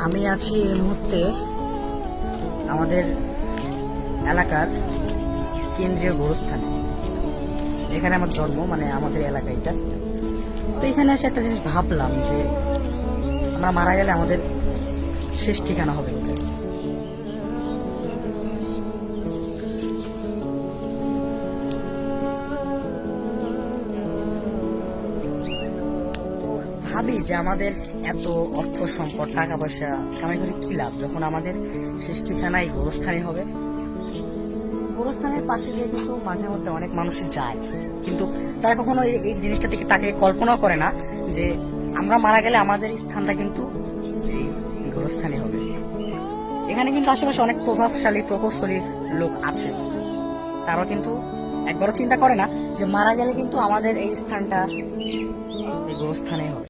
আমি আছি এই মুহূর্তে আমাদের এলাকার কেন্দ্রীয় গোরস্থানে। এখানে আমার জন্ম, মানে আমাদের এলাকা এটা। তো এখানে এসে একটা জিনিস ভাবলাম যে আমরা মারা গেলে আমাদের শেষ ঠিকানা হবে কোথায়। তো ভাবি যে আমাদের এত অর্থ সম্পদ, টাকা পয়সা কামাই করে কি লাভ, যখন আমাদের শেষ ঠিকানা এই গোরস্থানই হবে। গোরস্থানের পাশে দিয়ে কিন্তু মাঝে মধ্যে অনেক মানুষই যায়, কিন্তু তারা কখনো এই জিনিসটা থেকে তাকে কল্পনাও করে না যে আমরা মারা গেলে আমাদের স্থানটা কিন্তু এই গোরস্থানই হবে। এখানে কিন্তু আশেপাশে অনেক প্রভাবশালী প্রকৌশলী লোক আছে, তারাও কিন্তু একবারও চিন্তা করে না যে মারা গেলে কিন্তু আমাদের এই স্থানটা এই গোরস্থানেই হবে।